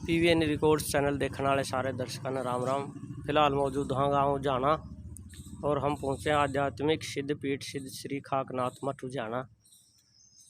PVN records channel देखने वाले सारे दर्शकों ने राम राम। फिलहाल मौजूद हाँ गाँव जाना और हम पहुँचे आध्यात्मिक सिद्ध पीठ सिद्ध श्री खाकनाथ मठ उजाना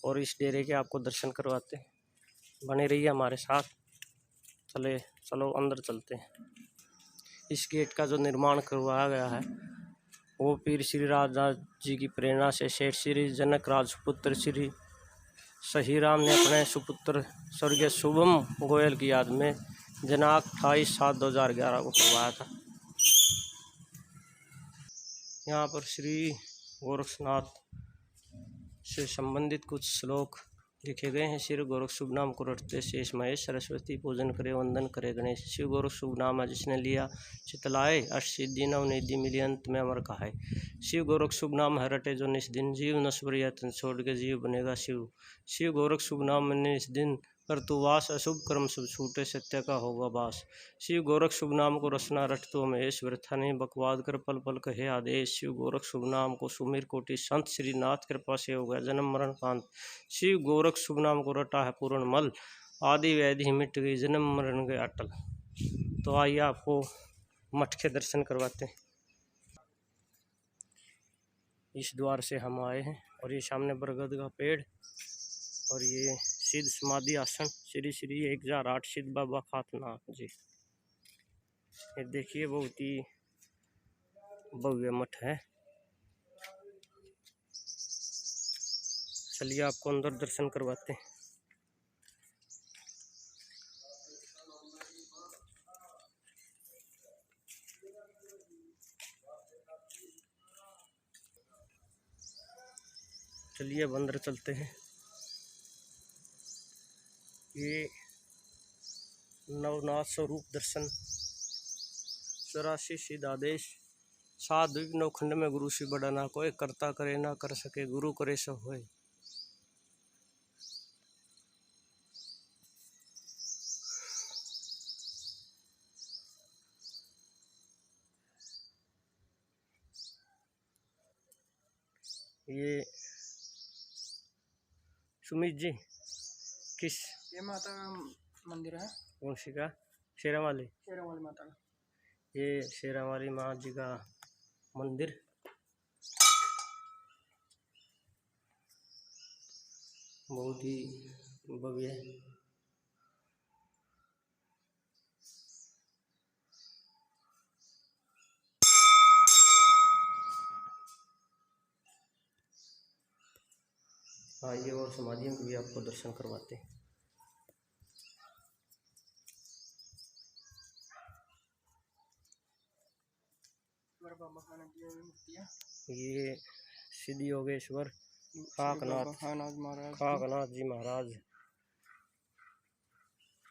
और इस डेरे के आपको दर्शन करवाते हैं। बने रहिए हमारे साथ। चलो अंदर चलते हैं। इस गेट का जो निर्माण करवाया गया है वो पीर श्री राजदास जी की प्रेरणा से सेठ श्री जनक राजपुत्र श्री सही राम ने अपने सुपुत्र स्वर्गीय शुभम गोयल की याद में दिनांक 28/7/2011 को करवाया था। यहाँ पर श्री गोरक्षनाथ से संबंधित कुछ श्लोक लिखे गए हैं। श्री गोरख शुभ नाम को रटते शेष महेश सरस्वती पूजन करे वंदन करे गणेश। शिव गोरख शुभ नाम है जिसने लिया चितलाए अष्टसिद्धि नवनिधि मिली अंत में अमर कहाय। शिव गोरख शुभ नाम है रटे जो निस दिन जीव नश्वर यतन छोड़ के जीव बनेगा शिव। शिव गोरख शुभ नाम में निस दिन कर तू वास अशुभ कर्म शुभ छूटे सत्य का होगा बास। शिव गोरख शुभ नाम को रसना रट तो महेश वृथा नहीं बकवाद कर पल पल कहे आदेश। शिव गोरख शुभ नाम को सुमिर कोटि संत श्रीनाथ कृपा से हो गया जन्म मरण कांत। शिव गोरख शुभ नाम को रटा है पूर्ण मल आदि व्याधि मिट गई जन्म मरण गए अटल। तो आइए आपको मठ के दर्शन करवाते हैं। इस द्वार से हम आए हैं और ये सामने बरगद का पेड़ और ये सिद्ध समाधि आसन श्री श्री 1008 सिद्ध बाबा खाकनाथ जी। ये देखिए बहुत ही भव्य मठ है। चलिए आपको अंदर दर्शन करवाते हैं। चलिए अब अंदर चलते हैं। ये नवनाथ स्वरूप दर्शन 84 सिद्ध आदेश 7 द्वीप 9 खंड में गुरु से बड़ा ना कोई करता करे ना कर सके गुरु करे सो होए। ये सुमित जी किस ये माता मंदिर है। कौन सी का? शेरा वाली माता का। ये शेरा वाली माँ जी का मंदिर बहुत ही भव्य है। आइए और समाधियों के भी आपको दर्शन करवाते हैं। ये सिद्धि योगेश्वर खाकनाथ जी महाराज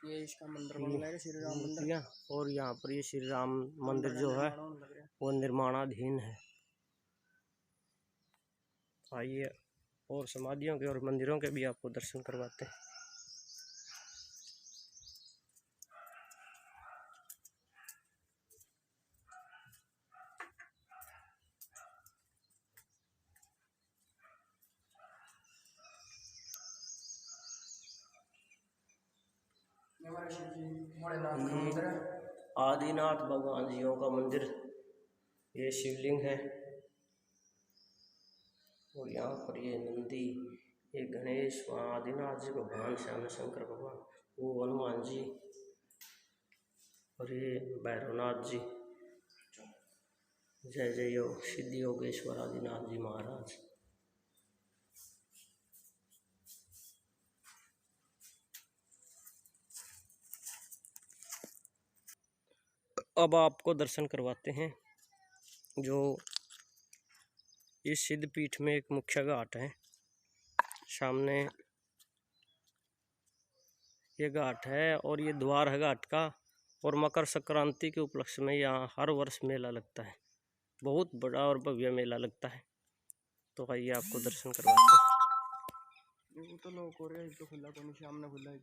ये इसका मंदिर बन रहा है श्री राम मंदिर। और यहाँ पर ये श्री राम मंदिर जो है वो निर्माणाधीन है। आइए और समाधियों के और मंदिरों के भी आपको दर्शन करवाते हैं। आदिनाथ भगवान जियों का मंदिर, ये शिवलिंग है और यहाँ पर ये नंदी, ये गणेश, वहाँ आदिनाथ जी भगवान, श्याम शंकर भगवान, वो हनुमान जी और ये भैरवनाथ जी। जय जय योग सिद्धि योगेश्वर आदिनाथ जी महाराज। अब आपको दर्शन करवाते हैं जो इस सिद्ध पीठ में एक मुख्य घाट है। सामने ये घाट है और ये द्वार है घाट का। और मकर संक्रांति के उपलक्ष्य में यहाँ हर वर्ष मेला लगता है। बहुत बड़ा और भव्य मेला लगता है। तो आइए आपको दर्शन करवाते हैं। वो तो लोग हो रहे हैं, तो खुला तो नहीं, सामने खुला है।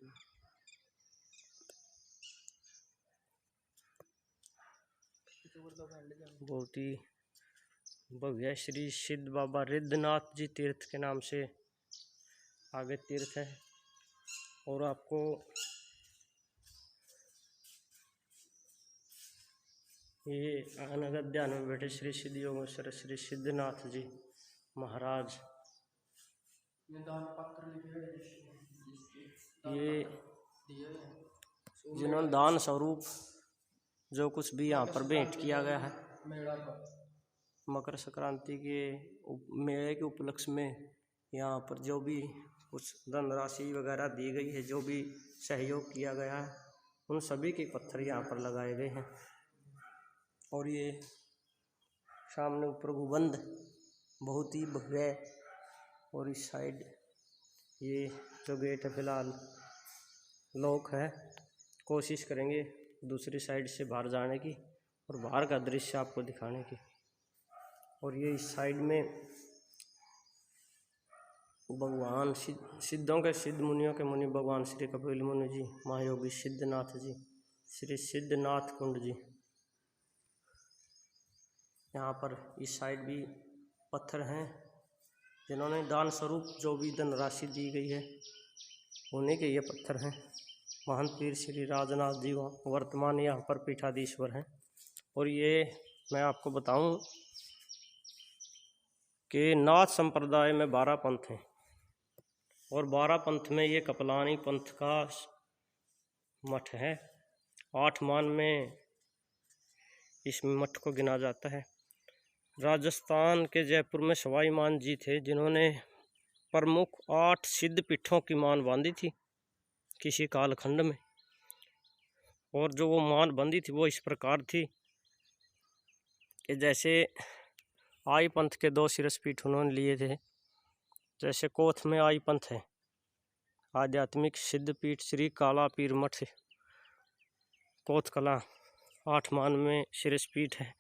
बहुत ही भव्य श्री सिद्ध बाबा रिद्धनाथ जी तीर्थ के नाम से आगे तीर्थ है। और आपको ये अनगत ध्यान में बैठे श्री सिद्ध योगेश्वर श्री सिद्धनाथ जी महाराज। ये दान पत्र लिखे हुए हैं जिसके ये दिए हैं जिन्होंने दान स्वरूप जो कुछ भी यहाँ पर भेंट किया गया है मेला का मकर संक्रांति के मेले के उपलक्ष्य में, यहाँ पर जो भी कुछ धनराशि वगैरह दी गई है, जो भी सहयोग किया गया है, उन सभी के पत्थर यहाँ पर लगाए गए हैं। और ये सामने ऊपर गुंबद बहुत ही भव्य, और इस साइड ये जो गेट है फिलहाल लॉक है। कोशिश करेंगे दूसरी साइड से बाहर जाने की और बाहर का दृश्य आपको दिखाने की। और ये इस साइड में भगवान सिद्धों के सिद्ध मुनियों के मुनि भगवान श्री कपिल मुनि जी, महायोगी सिद्धनाथ जी, श्री सिद्धनाथ कुंड जी। यहाँ पर इस साइड भी पत्थर हैं जिन्होंने दान स्वरूप जो भी धनराशि दी गई है उन्हीं के ये पत्थर हैं। महंत पीर श्री राजनाथ जी वर्तमान यहाँ पर पीठाधीश्वर हैं। और ये मैं आपको बताऊं कि नाथ संप्रदाय में 12 पंथ हैं, और 12 पंथ में ये कपलानी पंथ का मठ है। 8 मान में इस मठ को गिना जाता है। राजस्थान के जयपुर में सवाई मान जी थे जिन्होंने प्रमुख 8 सिद्ध पीठों की मान बांधी थी किसी कालखंड में। और जो वो मान बंधी थी वो इस प्रकार थी कि जैसे आई पंथ के 2 शिरस पीठ उन्होंने लिए थे। जैसे कोथ में आई पंथ है, आध्यात्मिक सिद्ध पीठ श्री काला पीर मठ कोथ कला 8 मान में शिरस पीठ है।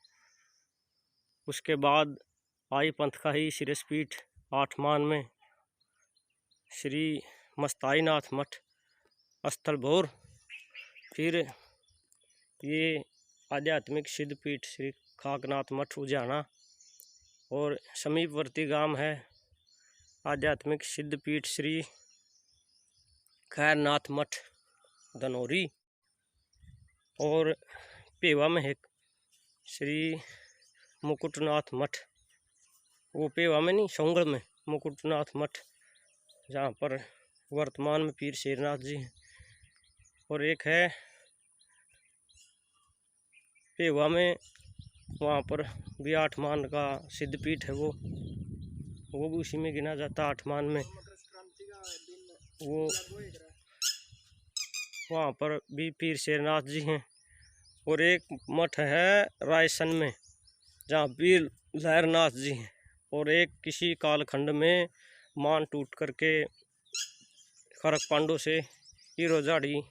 उसके बाद आई पंथ का ही शिरस पीठ 8 मान में श्री मस्ताई नाथ मठ स्थल भोर। फिर ये आध्यात्मिक सिद्ध पीठ श्री खाकनाथ मठ उजाना, और समीपवर्ती गांव है आध्यात्मिक सिद्ध पीठ श्री खैरनाथ मठ धनौरी। और पेवा में है श्री मुकुटनाथ मठ, वो पेवा में नहीं सोंगढ़ में मुकुटनाथ मठ, जहाँ पर वर्तमान में पीर शेरनाथ जी हैं। और एक है पेवा में, वहाँ पर भी 8 मान का सिद्ध पीठ है, वो भी उसी में गिना जाता 8 मान में। मकर संक्रांति का दिन वो लगभग एक रहा वहाँ पर भी पीर शेरनाथ जी हैं। और एक मठ है रायसन में जहाँ पीर लहरनाथ जी हैं। और एक किसी कालखंड में मान टूट करके खरक पांडु से हीरो झाड़ी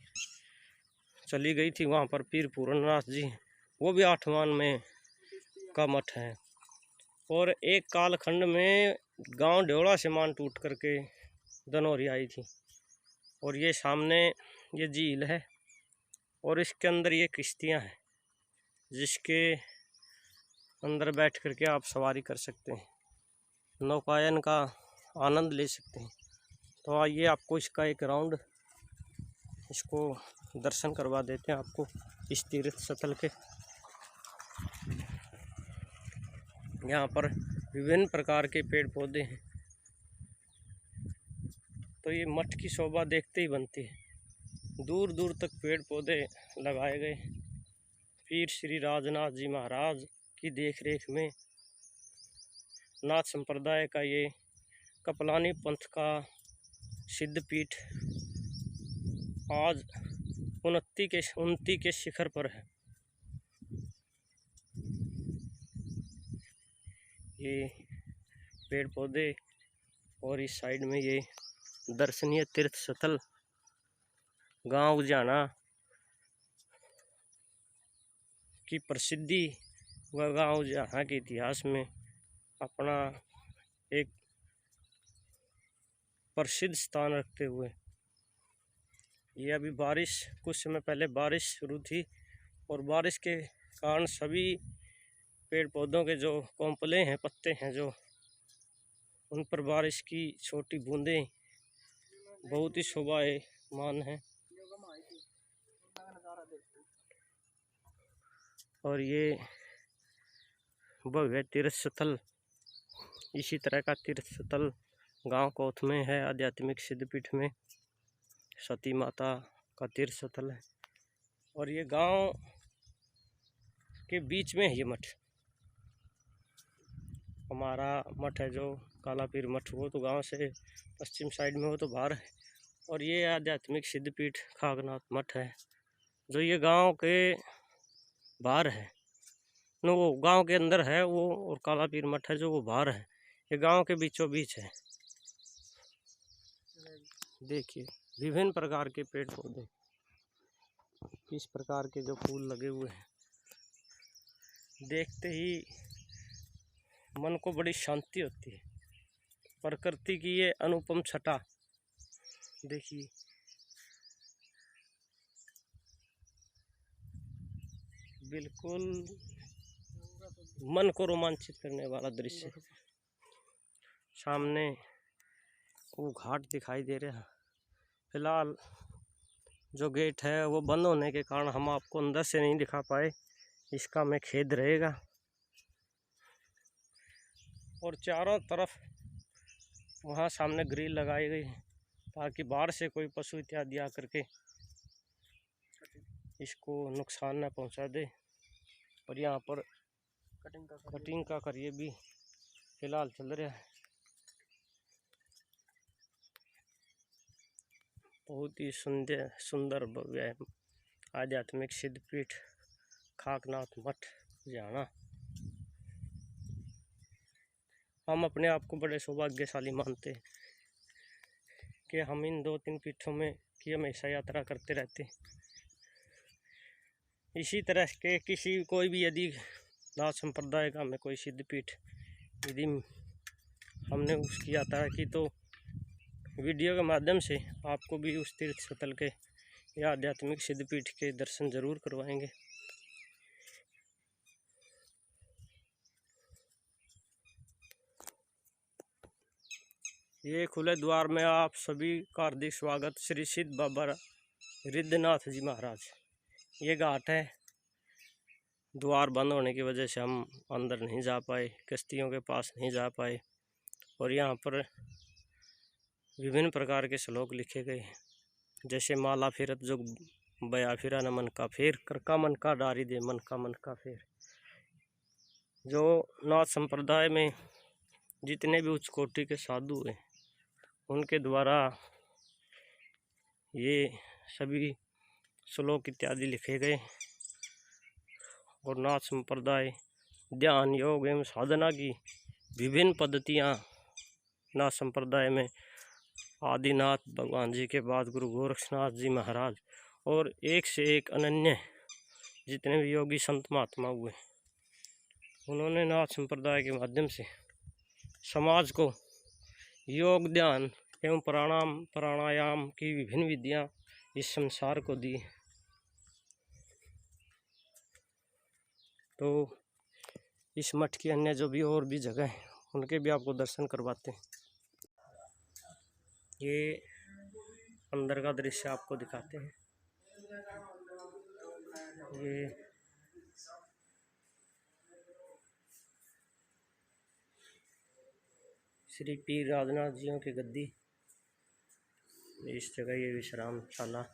चली गई थी, वहाँ पर पीर पूरननाथ जी हैं, वो भी 8 मान में का मठ है। और एक कालखंड में गांव ढेवड़ा से मान टूट करके धनौरी आई थी। और ये सामने ये झील है और इसके अंदर ये किश्तियाँ हैं जिसके अंदर बैठ करके आप सवारी कर सकते हैं, नौकायन का आनंद ले सकते हैं। तो आइए आपको इसका एक राउंड इसको दर्शन करवा देते हैं आपको इस तीर्थ स्थल के। यहाँ पर विभिन्न प्रकार के पेड़ पौधे हैं, तो ये मठ की शोभा देखते ही बनती है। दूर दूर तक पेड़ पौधे लगाए गए पीर श्री राजनाथ जी महाराज की देखरेख में। नाथ संप्रदाय का ये कपलानी पंथ का सिद्ध पीठ आज उन्नति के शिखर पर है। ये पेड़ पौधे और इस साइड में ये दर्शनीय तीर्थ स्थल गांव उजाना की प्रसिद्धि व गांव उजाना के इतिहास में अपना एक प्रसिद्ध स्थान रखते हुए, ये अभी बारिश कुछ समय पहले बारिश शुरू थी और बारिश के कारण सभी पेड़ पौधों के जो कोंपले हैं, पत्ते हैं, जो उन पर बारिश की छोटी बूंदें बहुत ही शोभायमान है। और ये भव्य तीर्थ स्थल, इसी तरह का तीर्थ स्थल गांव कोथ में है। आध्यात्मिक सिद्धपीठ में सती माता का तीर्थ स्थल है और ये गांव के बीच में है ये मठ। हमारा मठ है जो काला पीर मठ, वो तो गांव से पश्चिम साइड में, वो तो बाहर है। और ये आध्यात्मिक सिद्धपीठ खागनाथ मठ है जो ये गांव के बाहर है। नो, वो गांव के अंदर है वो, और काला पीर मठ है जो वो बाहर है। ये गांव के बीचों बीच है। देखिए विभिन्न प्रकार के पेड़ पौधे, किस प्रकार के जो फूल लगे हुए हैं, देखते ही मन को बड़ी शांति होती है। प्रकृति की ये अनुपम छटा देखिए, बिल्कुल मन को रोमांचित करने वाला दृश्य। सामने वो घाट दिखाई दे रहा है। फिलहाल जो गेट है वो बंद होने के कारण हम आपको अंदर से नहीं दिखा पाए, इसका हमें खेद रहेगा। और चारों तरफ वहाँ सामने ग्रिल लगाई गई है ताकि बाहर से कोई पशु इत्यादि आकर के इसको नुकसान न पहुँचा दे। और यहाँ पर कटिंग का कार्य भी फिलहाल चल रहा है। बहुत ही सुंदर भव्य आध्यात्मिक सिद्धपीठ खागनाथ मठ लुधियाना। हम अपने आप को बड़े सौभाग्यशाली मानते हैं कि हम इन 2-3 पीठों में की हमेशा यात्रा करते रहते। इसी तरह के किसी कोई भी यदि नाथ संप्रदाय का हमें कोई सिद्धपीठ यदि हमने उसकी यात्रा की तो वीडियो के माध्यम से आपको भी उस तीर्थ स्थल के या आध्यात्मिक सिद्धपीठ के दर्शन जरूर करवाएंगे। ये खुले द्वार में आप सभी का हार्दिक स्वागत। श्री सिद्ध बाबा रिद्धनाथ जी महाराज। ये घाट है, द्वार बंद होने की वजह से हम अंदर नहीं जा पाए, कश्तियों के पास नहीं जा पाए। और यहाँ पर विभिन्न प्रकार के श्लोक लिखे गए हैं, जैसे माला फिरत जो बया फिरा न मन का फेर, कर का मन का डारी दे मन का फेर। जो नाथ संप्रदाय में जितने भी उच्च कोटि के साधु हैं उनके द्वारा ये सभी श्लोक इत्यादि लिखे गए। और नाथ संप्रदाय ध्यान योग एवं साधना की विभिन्न पद्धतियाँ नाथ संप्रदाय में आदिनाथ भगवान जी के बाद गुरु गोरक्षनाथ जी महाराज और एक से एक अनन्य जितने भी योगी संत महात्मा हुए, उन्होंने नाथ संप्रदाय के माध्यम से समाज को योग ध्यान एवं प्राणायाम की विभिन्न विधियां इस संसार को दी। तो इस मठ की अन्य जो भी और भी जगह हैं उनके भी आपको दर्शन करवाते हैं। ये अंदर का दृश्य आपको दिखाते हैं। ये श्री पीर राजनाथ जियों की गद्दी, इस जगह ये विश्रामशाला।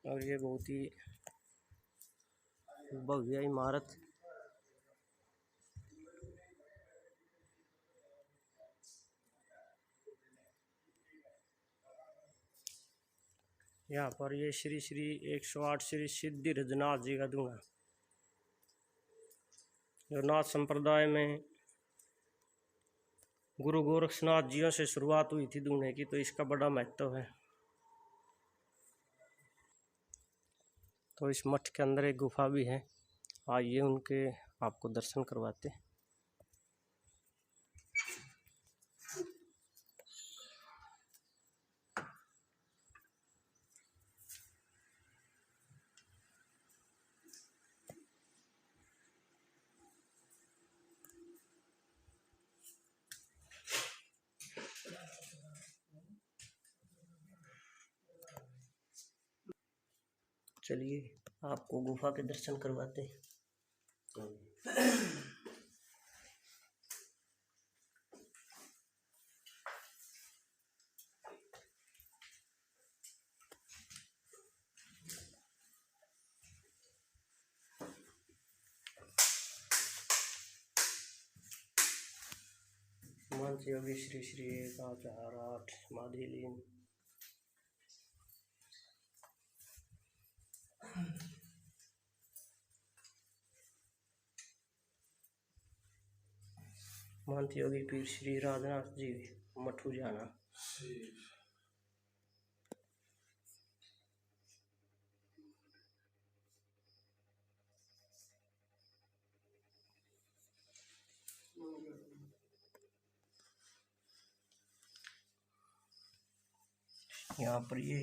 और ये बहुत ही भव्य इमारत। यहाँ पर ये श्री 108 श्री सिद्धि रजनाथ जी का दूंगा, जो नाथ संप्रदाय में गुरु गोरक्षनाथ जियों से शुरुआत हुई थी दूंगे की, तो इसका बड़ा महत्व है। तो इस मठ के अंदर एक गुफा भी है, आइए उनके आपको दर्शन करवाते हैं। चलिए आपको गुफा के दर्शन करवाते हैं। मंच योगी श्री श्री 1008 समाधि लीन। महंत योगी पीर श्री राजनाथ जी मठू जाना। यहाँ पर ये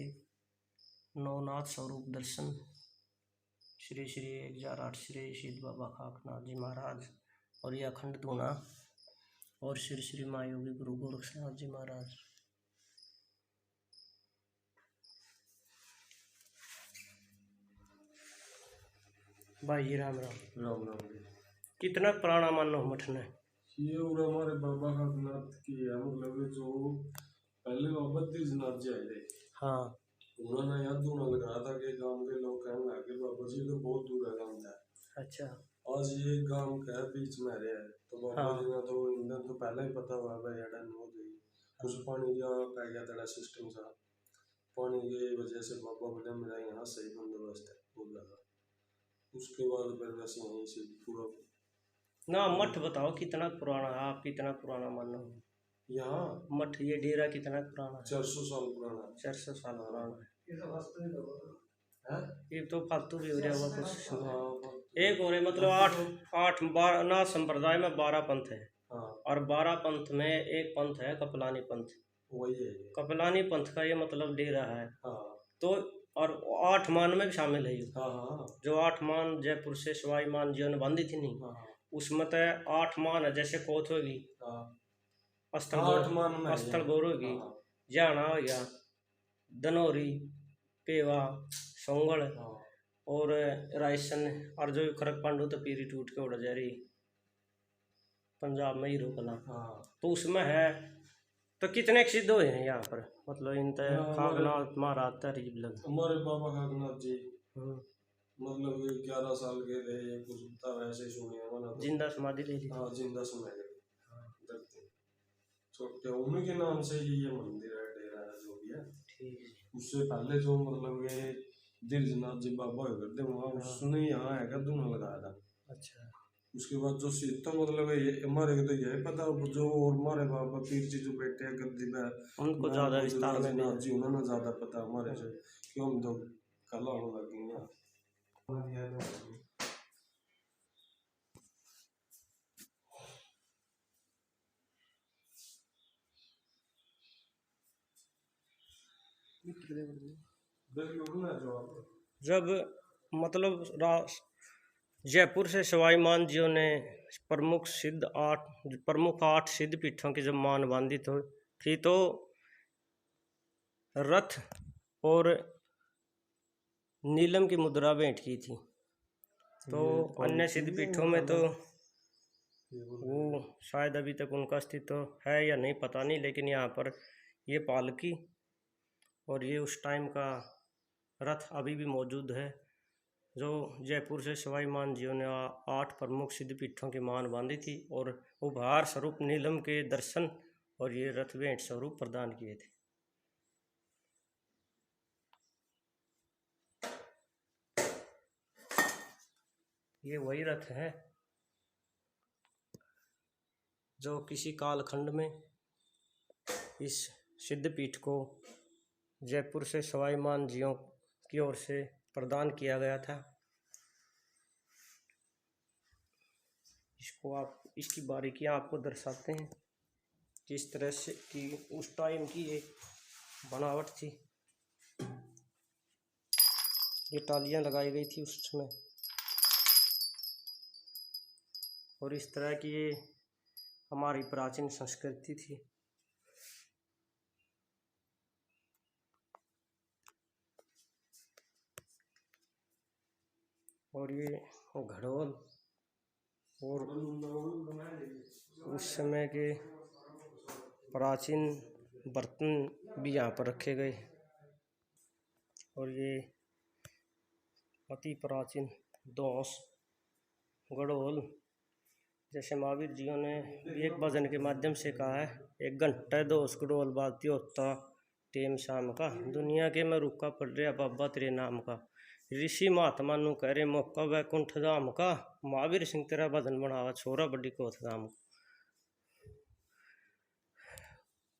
नवनाथ स्वरूप दर्शन श्री श्री 1008 श्री सिद्ध बाबा खाकनाथ जी महाराज और ये अखंड धूना और श्री श्री महायोगी गुरु गोरक्षनाथ जी महाराज। भाई जी राम राम। राम राम। कितना पुराना मानो मठ ने ये और हमारे बाबा खाकनाथ की है, मतलब जो पहले बाबा तीजनाथ जी आए थे। हाँ उन्होंने याद धूना लगाया था कि गांव के लोग कहने लगे बाबा जी तो बहुत दूर है गांव था। अच्छा। आज ये गांव का बीच में रहे हैं तो बाबा हाँ। जी ने तो ईंधन तो पहले ही पता हुआ भाई एडन हो गई कुछ पानी का कह गया था सिस्टम सा। पानी की वजह से बाबा बोले मेरा यहाँ सही बंदोबस्त है बहुत ज्यादा। उसके बाद फिर वैसे यहीं से पूरा ना मठ बताओ कितना पुराना है, आप कितना पुराना मानो यहाँ मठ ये डेरा कितना पुराना है? 400 साल पुराना है। 400 साल पुराना है। हैं? ये तो फालतू भी हो रहा होगा कुछ। हाँ, एक हो रहे मतलब 8 12 ना संप्रदाय में 12 पंथ है हाँ, और 12 पंथ में एक पंथ है कपिलानी पंथ। वही है ये। कपिलानी पंथ का ये मतलब डेरा है। हाँ, तो और 8 मान में भी शामिल है ये। हाँ, हाँ, जो 8 मान जयपुर से सवाई मान जी ने बांधी थी नहीं, हाँ, उसमें तो 8 मान है। जैसे कोथ होगी, हाँ, अस्तर 8 मान में अस्तर है। गौर होगी, हाँ, जाना हो गया, दनौरी, पेवा, सोंगड़ हाँ, और रायसन और जो खरक पांडु तो पीरी टूट के उड़ जा रही पंजाब में ही रोकना। हाँ। तो उसमें है तो कितने सिद्ध हुए हैं यहाँ पर, मतलब इन खाकनाथ महाराज तरीब लग हमारे बाबा खाकनाथ जी मतलब ये 11 साल के थे कुछ था वैसे सुने मैंने तो। जिंदा समाधि ले ली। हाँ जिंदा सुना गए छोटे उन्हीं के नाम से ही ये मंदिर है डेरा है जो भी है। ठीक। उससे पहले जो मतलब ये दीर्घनाथ जी बाबा हुए करते वहाँ उसने यहाँ है धूना लगाया था। अच्छा। उसके बाद जो सीता मतलब ये हमारे को तो यही पता जो और हमारे बाबा पीर जी जो बैठे हैं गद्दी पे उनको ज्यादा विस्तार में भी जी उन्होंने ज्यादा पता हमारे से क्यों हम तो कला होने लग गए। जब मतलब जयपुर से सवाई मान जियों ने प्रमुख 8 सिद्ध पीठों की जब मान बांधी थी तो रथ और नीलम की मुद्रा भेंट की थी। तो अन्य सिद्ध पीठों में तो वो शायद अभी तक उनका अस्तित्व है या नहीं पता नहीं, लेकिन यहाँ पर ये पालकी और ये उस टाइम का रथ अभी भी मौजूद है जो जयपुर से सवाई मान जियों ने 8 प्रमुख सिद्ध पीठों की मान बांधी थी और उपहार स्वरूप नीलम के दर्शन और ये रथ भेंट स्वरूप प्रदान किए थे। ये वही रथ है जो किसी कालखंड में इस सिद्ध पीठ को जयपुर से सवाई मान जियों की ओर से प्रदान किया गया था। इसको आप इसकी बारीकियां आपको दर्शाते हैं किस तरह से कि उस टाइम की एक बनावट थी। ये टालियां लगाई गई थी उस समय और इस तरह की ये हमारी प्राचीन संस्कृति थी। और ये घड़ोल और उस समय के प्राचीन बर्तन भी यहाँ पर रखे गए। और ये अति प्राचीन दोष घड़ोल, जैसे महावीर जियों ने एक भजन के माध्यम से कहा है, 1 घंटा दोष घड़ोल बाजती होता टेम शाम का, दुनिया के मैं रुका पड़ रहा बाबा तेरे नाम का, ऋषि महात्मा नु कह रहे मौका वैकुंठ धाम का, महावीर सिंह तेरा भजन बनावा छोरा बड़ी कोथ धाम का।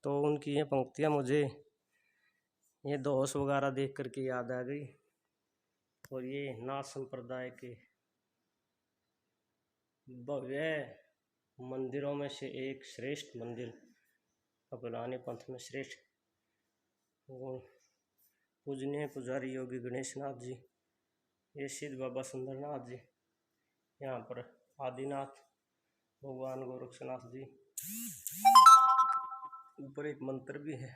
तो उनकी ये पंक्तियाँ मुझे ये दोष वगैरह देख करके याद आ गई। और ये नाथ संप्रदाय के भव्य मंदिरों में से एक श्रेष्ठ मंदिर, कपिलानी पंथ में श्रेष्ठ पूजनीय पुजारी योगी गणेशनाथ जी, ये सिद्ध बाबा सुंदरनाथ जी, यहाँ पर आदिनाथ भगवान गोरक्षनाथ जी, ऊपर एक मंत्र भी है।